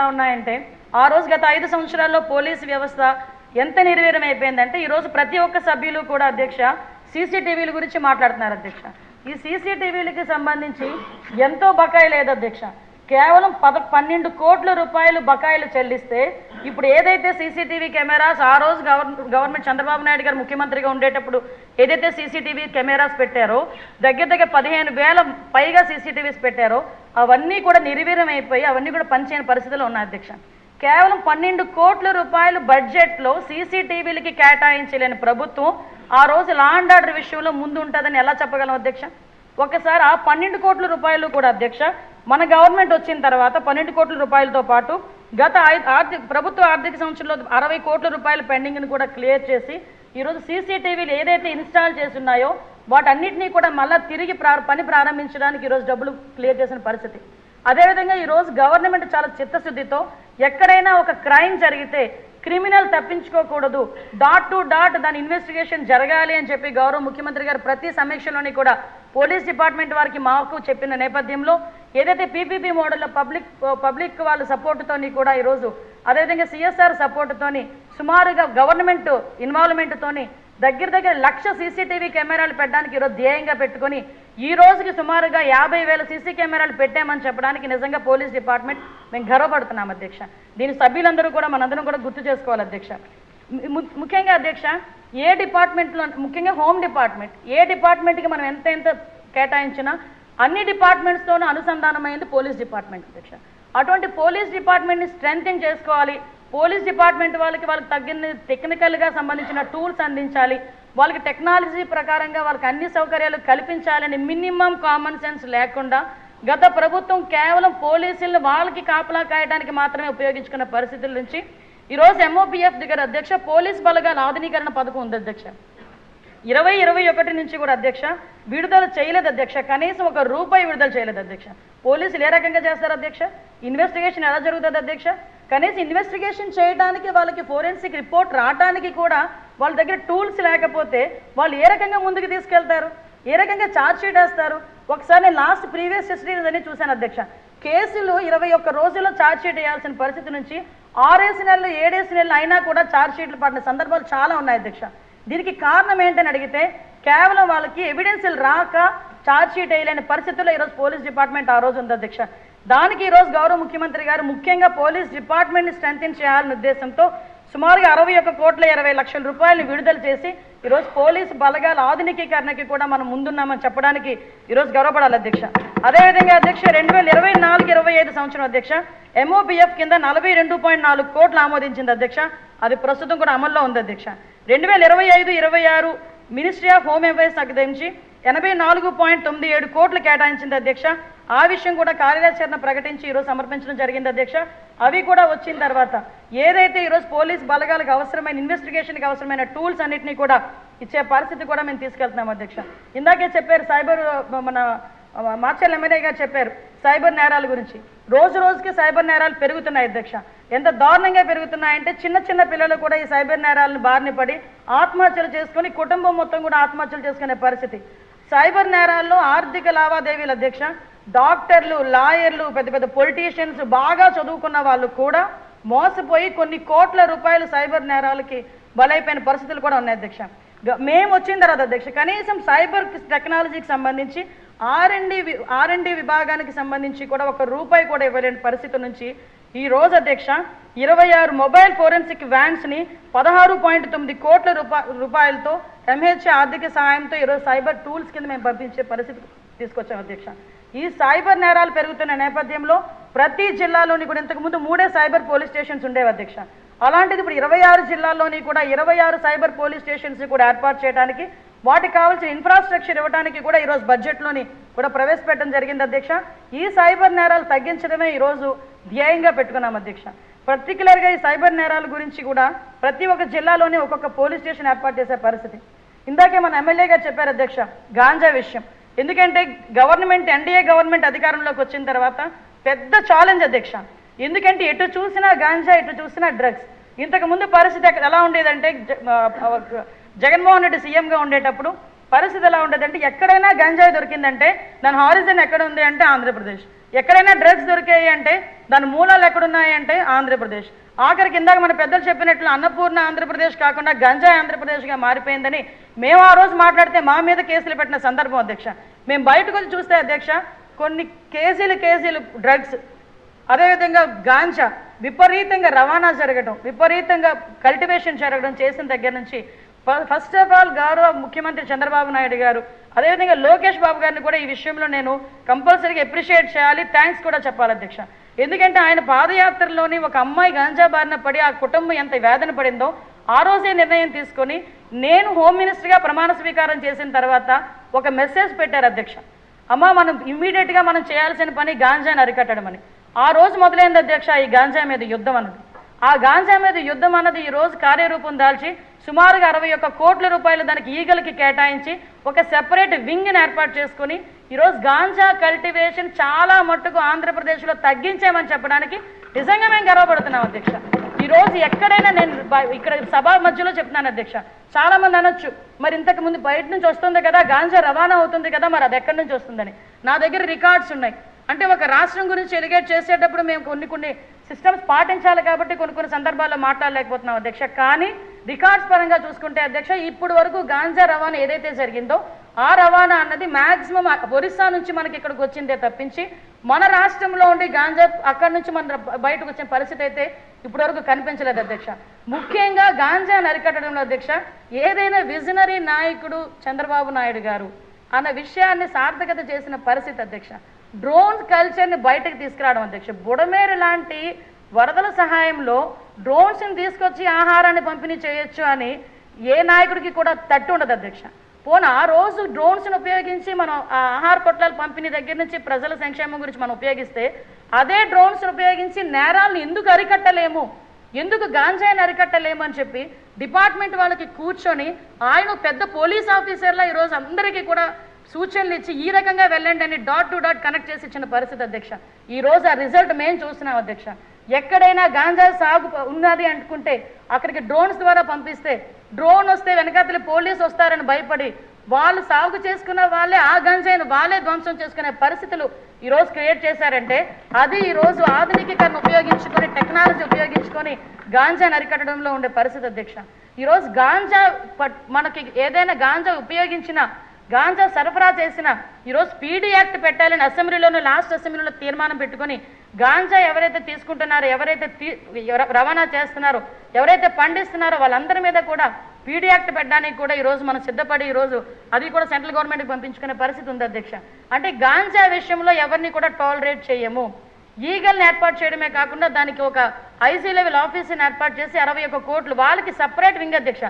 ఎలా ఉన్నాయంటే ఆ రోజు గత 5 సంవత్సరాల్లో పోలీసు వ్యవస్థ ఎంత నిర్వీర్యం అయిపోయిందంటే ఈరోజు ప్రతి ఒక్క సభ్యులు కూడా అధ్యక్ష సీసీటీవీల గురించి మాట్లాడుతున్నారు అధ్యక్ష. ఈ సీసీటీవీలకి సంబంధించి ఎంతో బకాయి లేదు అధ్యక్ష. కేవలం 12 కోట్ల రూపాయలు బకాయిలు చెల్లిస్తే ఇప్పుడు ఏదైతే సీసీటీవీ కెమెరాస్ ఆ రోజు గవర్నమెంట్ చంద్రబాబు నాయుడు గారు ముఖ్యమంత్రిగా ఉండేటప్పుడు ఏదైతే సీసీటీవీ కెమెరాస్ పెట్టారో దగ్గర 15,000 పైగా సీసీటీవీస్ పెట్టారో అవన్నీ కూడా నిర్వీర్యం అయిపోయి అవన్నీ కూడా పనిచేయని పరిస్థితుల్లో ఉన్నాయి అధ్యక్ష. కేవలం 12 కోట్ల రూపాయలు బడ్జెట్లో సీసీటీవీలకి కేటాయించలేని ప్రభుత్వం ఆ రోజు లా అండ్ ఆర్డర్ విషయంలో ముందు ఉంటుందని ఎలా చెప్పగలం అధ్యక్ష? ఒకసారి ఆ 12 కోట్ల రూపాయలు కూడా అధ్యక్ష మన గవర్నమెంట్ వచ్చిన తర్వాత 12 కోట్ల రూపాయలతో పాటు గత ప్రభుత్వ ఆర్థిక సంవత్సరంలో 60 కోట్ల రూపాయల పెండింగ్ని కూడా క్లియర్ చేసి ఈరోజు సీసీటీవీలు ఏదైతే ఇన్స్టాల్ చేస్తున్నాయో వాటన్నిటినీ కూడా మళ్ళీ తిరిగి పని ప్రారంభించడానికి ఈరోజు డబ్బులు క్లియర్ చేసిన పరిస్థితి. అదేవిధంగా ఈరోజు గవర్నమెంట్ చాలా చిత్తశుద్ధితో ఎక్కడైనా ఒక క్రైమ్ జరిగితే క్రిమినల్ తప్పించుకోకూడదు, డాట్ టు డాట్ దాని ఇన్వెస్టిగేషన్ జరగాలి అని చెప్పి గౌరవ ముఖ్యమంత్రి గారు ప్రతి సమీక్షలోని కూడా పోలీస్ డిపార్ట్మెంట్ వారికి మాకు చెప్పిన నేపథ్యంలో ఏదైతే పీపీపీ మోడల్లో పబ్లిక్ వాళ్ళ సపోర్టుతోని కూడా ఈరోజు అదేవిధంగా సిఎస్ఆర్ సపోర్టుతోని సుమారుగా గవర్నమెంట్ ఇన్వాల్వ్మెంట్తోని దగ్గర 1,00,000 సీసీటీవీ కెమెరాలు పెట్టడానికి ఈరోజు ధ్యేయంగా పెట్టుకొని ఈ రోజుకి సుమారుగా 50,000 సీసీ కెమెరాలు పెట్టామని చెప్పడానికి నిజంగా పోలీస్ డిపార్ట్మెంట్ మేము గర్వపడుతున్నాం అధ్యక్ష. దీని సభ్యులందరూ కూడా మనందరం కూడా గుర్తు చేసుకోవాలి అధ్యక్ష. ముఖ్యంగా అధ్యక్ష ఏ డిపార్ట్మెంట్లో ముఖ్యంగా హోమ్ డిపార్ట్మెంట్ ఏ డిపార్ట్మెంట్కి మనం ఎంత కేటాయించినా అన్ని డిపార్ట్మెంట్స్తోనూ అనుసంధానమైంది పోలీస్ డిపార్ట్మెంట్ అధ్యక్ష. అటువంటి పోలీస్ డిపార్ట్మెంట్ని స్ట్రెంథెన్ చేసుకోవాలి. పోలీస్ డిపార్ట్మెంట్ వాళ్ళకి తగ్గిన టెక్నికల్గా సంబంధించిన టూల్స్ అందించాలి, వాళ్ళకి టెక్నాలజీ ప్రకారంగా వాళ్ళకి అన్ని సౌకర్యాలు కల్పించాలని మినిమం కామన్ సెన్స్ లేకుండా గత ప్రభుత్వం కేవలం పోలీసులను వాళ్ళకి కాపలా కాయడానికి మాత్రమే ఉపయోగించుకున్న పరిస్థితుల నుంచి ఈరోజు ఎంఓపీఎఫ్ దగ్గర అధ్యక్ష పోలీస్ బలగాల ఆధునీకరణ పథకం ఉంది అధ్యక్ష. 2021 నుంచి కూడా అధ్యక్ష విడుదల చేయలేదు అధ్యక్ష. కనీసం ₹1 విడుదల చేయలేదు అధ్యక్ష. పోలీసులు ఏ రకంగా చేస్తారు అధ్యక్ష? ఇన్వెస్టిగేషన్ ఎలా జరుగుతుంది అధ్యక్ష? కనీసం ఇన్వెస్టిగేషన్ చేయడానికి వాళ్ళకి ఫోరెన్సిక్ రిపోర్ట్ రావడానికి కూడా వాళ్ళ దగ్గర టూల్స్ లేకపోతే వాళ్ళు ఏ రకంగా ముందుకు తీసుకెళ్తారు? ఏ రకంగా ఛార్జ్ షీట్ వేస్తారు? ఒకసారి నేను లాస్ట్ ప్రీవియస్ హిస్టరీస్ అని చూశాను అధ్యక్ష. కేసులు 21 రోజుల్లో ఛార్జ్ షీట్ వేయాల్సిన పరిస్థితి నుంచి 6 నెలలు 7 నెలలు అయినా కూడా ఛార్జ్ షీట్లు పడిన సందర్భాలు చాలా ఉన్నాయి అధ్యక్ష. దీనికి కారణం ఏంటని అడిగితే కేవలం వాళ్ళకి ఎవిడెన్స్లు రాక ఛార్జ్ షీట్ వేయలేని పరిస్థితుల్లో ఈరోజు పోలీస్ డిపార్ట్మెంట్ ఆ రోజు ఉంది అధ్యక్ష. దానికి ఈరోజు గౌరవ ముఖ్యమంత్రి గారు ముఖ్యంగా పోలీస్ డిపార్ట్మెంట్ని స్ట్రెంథెన్ చేయాలనే ఉద్దేశంతో సుమారుగా 61,20,00,000 రూపాయలు విడుదల చేసి ఈరోజు పోలీసు బలగాల ఆధునికీకరణకి కూడా మనం ముందున్నామని చెప్పడానికి ఈరోజు గౌరవపడాలి అధ్యక్ష. అదేవిధంగా అధ్యక్ష 2024-25 సంవత్సరం అధ్యక్ష ఎంఓపీఎఫ్ కింద 42.4 కోట్లు ఆమోదించింది అధ్యక్ష. అది ప్రస్తుతం కూడా అమల్లో ఉంది అధ్యక్ష. 2025-26 మినిస్ట్రీ ఆఫ్ హోమ్ అఫైర్స్ సంబంధించి 84.97 కోట్లు కేటాయించింది అధ్యక్ష. ఆ విషయం కూడా కార్యాచరణ ప్రకటించి ఈరోజు సమర్పించడం జరిగింది అధ్యక్ష. అవి కూడా వచ్చిన తర్వాత ఏదైతే ఈరోజు పోలీస్ బలగాలకు అవసరమైన ఇన్వెస్టిగేషన్కి అవసరమైన టూల్స్ అన్నింటినీ కూడా ఇచ్చే పరిస్థితి కూడా మేము తీసుకెళ్తున్నాం అధ్యక్ష. ఇందాకే చెప్పారు సైబర్ మన మార్చల్ ఎమ్మెల్యే గారు చెప్పారు సైబర్ నేరాల గురించి. రోజు రోజుకి సైబర్ నేరాలు పెరుగుతున్నాయి అధ్యక్ష. ఎంత దారుణంగా పెరుగుతున్నాయంటే చిన్న పిల్లలు కూడా ఈ సైబర్ నేరాలను బారిన పడి ఆత్మహత్యలు చేసుకొని కుటుంబం మొత్తం కూడా ఆత్మహత్యలు చేసుకునే పరిస్థితి. సైబర్ నేరాల్లో ఆర్థిక లావాదేవీలు అధ్యక్ష డాక్టర్లు, లాయర్లు, పెద్ద పొలిటీషియన్స్ బాగా చదువుకున్న వాళ్ళు కూడా మోసపోయి కొన్ని కోట్ల రూపాయలు సైబర్ నేరాలకి బలైపోయిన పరిస్థితులు కూడా ఉన్నాయి అధ్యక్ష. మేము వచ్చిన తర్వాత అధ్యక్ష కనీసం సైబర్ టెక్నాలజీకి సంబంధించి ఆర్ఎండి విభాగానికి సంబంధించి కూడా ₹1 కూడా ఇవ్వలేని పరిస్థితి నుంచి ఈ రోజు అధ్యక్ష 26 మొబైల్ ఫోరెన్సిక్ వ్యాన్స్ని 16.9 కోట్ల రూపాయలతో ఎంహెచ్ఏ ఆర్థిక సహాయంతో ఈరోజు సైబర్ టూల్స్ కింద మేము పంపించే పరిస్థితి తీసుకొచ్చాం అధ్యక్ష. ఈ సైబర్ నేరాలు పెరుగుతున్న నేపథ్యంలో ప్రతి జిల్లాలోని కూడా ఇంతకుముందు 3 సైబర్ పోలీస్ స్టేషన్స్ ఉండేవి అధ్యక్ష. అలాంటిది ఇప్పుడు 26 జిల్లాల్లోని కూడా 26 సైబర్ పోలీస్ స్టేషన్స్ కూడా ఏర్పాటు చేయడానికి వాటికి కావాల్సిన ఇన్ఫ్రాస్ట్రక్చర్ ఇవ్వడానికి కూడా ఈరోజు బడ్జెట్లోని కూడా ప్రవేశపెట్టడం జరిగింది అధ్యక్ష. ఈ సైబర్ నేరాలు తగ్గించడమే ఈరోజు ధ్యేయంగా పెట్టుకున్నాం అధ్యక్ష. పర్టికులర్గా ఈ సైబర్ నేరాల గురించి కూడా ప్రతి ఒక్క జిల్లాలోని ఒక్కొక్క పోలీస్ స్టేషన్ ఏర్పాటు చేసే పరిస్థితి. ఇందాకే మన ఎమ్మెల్యే గారు చెప్పారు అధ్యక్ష గాంజా విషయం. ఎందుకంటే ఎన్డీఏ గవర్నమెంట్ అధికారంలోకి వచ్చిన తర్వాత పెద్ద ఛాలెంజ్ అధ్యక్ష. ఎందుకంటే ఎటు చూసినా గాంజా, ఎటు చూసినా డ్రగ్స్. ఇంతకుముందు పరిస్థితి ఎలా ఉండేదంటే జగన్మోహన్ రెడ్డి సీఎంగా ఉండేటప్పుడు పరిస్థితి ఎలా ఉండదంటే ఎక్కడైనా గంజాయి దొరికిందంటే దాని హారిజన్ ఎక్కడ ఉంది అంటే ఆంధ్రప్రదేశ్, ఎక్కడైనా డ్రగ్స్ దొరికాయి అంటే దాని మూలాలు ఎక్కడున్నాయి అంటే ఆంధ్రప్రదేశ్. ఆఖరికి ఇందాక మన పెద్దలు చెప్పినట్లు అన్నపూర్ణ ఆంధ్రప్రదేశ్ కాకుండా గంజాయి ఆంధ్రప్రదేశ్గా మారిపోయిందని మేము ఆ రోజు మాట్లాడితే మా మీద కేసులు పెట్టిన సందర్భం అధ్యక్ష. మేము బయటకు వచ్చి చూస్తే అధ్యక్ష కొన్ని కేజీలు డ్రగ్స్, అదేవిధంగా గాంజా విపరీతంగా రవాణా జరగడం, విపరీతంగా కల్టివేషన్ జరగడం చేసిన దగ్గర నుంచి ఫస్ట్ ఆఫ్ ఆల్ గౌరవ ముఖ్యమంత్రి చంద్రబాబు నాయుడు గారు, అదేవిధంగా లోకేష్ బాబు గారిని కూడా ఈ విషయంలో నేను కంపల్సరీగా అప్రిషియేట్ చేయాలి, థ్యాంక్స్ కూడా చెప్పాలి అధ్యక్ష. ఎందుకంటే ఆయన పాదయాత్రలోని ఒక అమ్మాయి గాంజా బారిన పడి ఆ కుటుంబం ఎంత వేదన పడిందో ఆ రోజే నిర్ణయం తీసుకొని నేను హోమ్ మినిస్టర్గా ప్రమాణ స్వీకారం చేసిన తర్వాత ఒక మెసేజ్ పెట్టారు అధ్యక్ష. అమ్మ మనం ఇమ్మీడియట్గా మనం చేయాల్సిన పని గాంజాని అరికట్టడం అని. ఆ రోజు మొదలైంది అధ్యక్ష ఈ గాంజా మీద యుద్ధం అన్నది. ఆ గాంజా మీద యుద్ధం అన్నది ఈ రోజు కార్యరూపం దాల్చి సుమారుగా 61 కోట్ల రూపాయలు దానికి ఈగలకి కేటాయించి ఒక సెపరేట్ వింగ్ని ఏర్పాటు చేసుకుని ఈరోజు గాంజా కల్టివేషన్ చాలా మట్టుకు ఆంధ్రప్రదేశ్లో తగ్గించామని చెప్పడానికి నిజంగా మేము గర్వపడుతున్నాం అధ్యక్ష. ఈరోజు ఎక్కడైనా నేను ఇక్కడ సభ మధ్యలో చెప్తున్నాను అధ్యక్ష, చాలా మంది అనొచ్చు మరి ఇంతకు ముందు బయట నుంచి వస్తుంది కదా గాంజా రవాణా అవుతుంది కదా మరి అది ఎక్కడి నుంచి వస్తుందని. నా దగ్గర రికార్డ్స్ ఉన్నాయి. అంటే ఒక రాష్ట్రం గురించి ఎలిగేట్ చేసేటప్పుడు మేము కొన్ని సిస్టమ్స్ పాటించాలి కాబట్టి కొన్ని సందర్భాల్లో మాట్లాడలేకపోతున్నాం అధ్యక్ష. కానీ రికార్డ్స్ పరంగా చూసుకుంటే అధ్యక్ష ఇప్పుడు వరకు గాంజా రవాణా ఏదైతే జరిగిందో ఆ రవాణా అన్నది మ్యాక్సిమం ఒరిస్సా నుంచి మనకి ఇక్కడికి వచ్చిందే తప్పించి మన రాష్ట్రంలో ఉండి గాంజా అక్కడి నుంచి మన బయటకు వచ్చిన పరిస్థితి అయితే ఇప్పటి వరకు కనిపించలేదు అధ్యక్ష. ముఖ్యంగా గాంజాను అరికట్టడంలో అధ్యక్ష ఏదైనా విజనరీ నాయకుడు చంద్రబాబు నాయుడు గారు అన్న విషయాన్ని సార్థకత చేసిన పరిస్థితి అధ్యక్ష. డ్రోన్ కల్చర్ని బయటకు తీసుకురావడం అధ్యక్ష. బుడమేరు లాంటి వరదల సహాయంలో డ్రోన్స్ని తీసుకొచ్చి ఆహారాన్ని పంపిణీ చేయొచ్చు అని ఏ నాయకుడికి కూడా తట్టు ఉండదు అధ్యక్ష. పోనీ ఆ రోజు డ్రోన్స్ని ఉపయోగించి మనం ఆ ఆహార పొట్లాల పంపిణీ దగ్గర నుంచి ప్రజల సంక్షేమం గురించి మనం ఉపయోగిస్తే అదే డ్రోన్స్ని ఉపయోగించి నేరాలను ఎందుకు అరికట్టలేము, ఎందుకు గాంజాయిని అరికట్టలేము అని చెప్పి డిపార్ట్మెంట్ వాళ్ళకి కూర్చొని ఆయన పెద్ద పోలీస్ ఆఫీసర్లా ఈరోజు అందరికీ కూడా సూచనలు ఇచ్చి ఈ రకంగా వెళ్ళండి అని డాట్ టు డాట్ కనెక్ట్ చేసి ఇచ్చిన పరిస్థితి అధ్యక్ష. ఈ రోజు ఆ రిజల్ట్ మేము చూస్తున్నాం అధ్యక్ష. ఎక్కడైనా గాంజా సాగు ఉన్నది అనుకుంటే అక్కడికి డ్రోన్స్ ద్వారా పంపిస్తే డ్రోన్ వస్తే వెనకాతలి పోలీసు వస్తారని భయపడి వాళ్ళు సాగు చేసుకున్న వాళ్ళే ఆ గంజాయిని వాళ్ళే ధ్వంసం చేసుకునే పరిస్థితులు ఈరోజు క్రియేట్ చేశారంటే అది ఈరోజు ఆధునికీకరణ ఉపయోగించుకొని టెక్నాలజీ ఉపయోగించుకొని గాంజాని అరికట్టడంలో ఉండే పరిస్థితి అధ్యక్ష. ఈరోజు గాంజా మనకి ఏదైనా గాంజా ఉపయోగించిన గాంజా సరఫరా చేసిన ఈరోజు పీడీ యాక్ట్ పెట్టాలని లాస్ట్ అసెంబ్లీలో తీర్మానం పెట్టుకొని గాంజా ఎవరైతే తీసుకుంటున్నారో ఎవరైతే రవాణా చేస్తున్నారో ఎవరైతే పండిస్తున్నారో వాళ్ళందరి మీద కూడా పీడీ యాక్ట్ పెట్టడానికి కూడా ఈరోజు మనం సిద్ధపడి ఈరోజు అది కూడా సెంట్రల్ గవర్నమెంట్కి పంపించుకునే పరిస్థితి ఉంది అధ్యక్ష. అంటే గాంజా విషయంలో ఎవరిని కూడా టాలరేట్ చేయము. ఈగల్ని ఏర్పాటు చేయడమే కాకుండా దానికి ఒక ఐసీ లెవెల్ ఆఫీస్ని ఏర్పాటు చేసి 61 కోట్లు వాళ్ళకి సపరేట్ వింగ్ అధ్యక్ష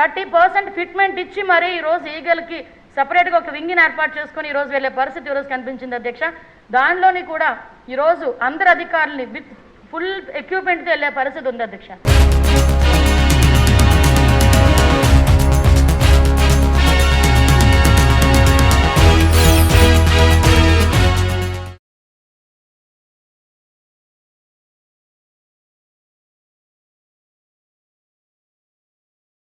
30% ఫిట్మెంట్ ఇచ్చి మరీ ఈరోజు ఈగల్కి సపరేట్గా ఒక వింగ్ని ఏర్పాటు చేసుకొని ఈరోజు వెళ్ళే పరిస్థితి ఈరోజు కనిపించింది అధ్యక్ష. దానిలోని కూడా ఈరోజు అందరు అధికారులని విత్ ఫుల్ ఎక్విప్మెంట్తో వెళ్ళే పరిస్థితి ఉంది అధ్యక్ష.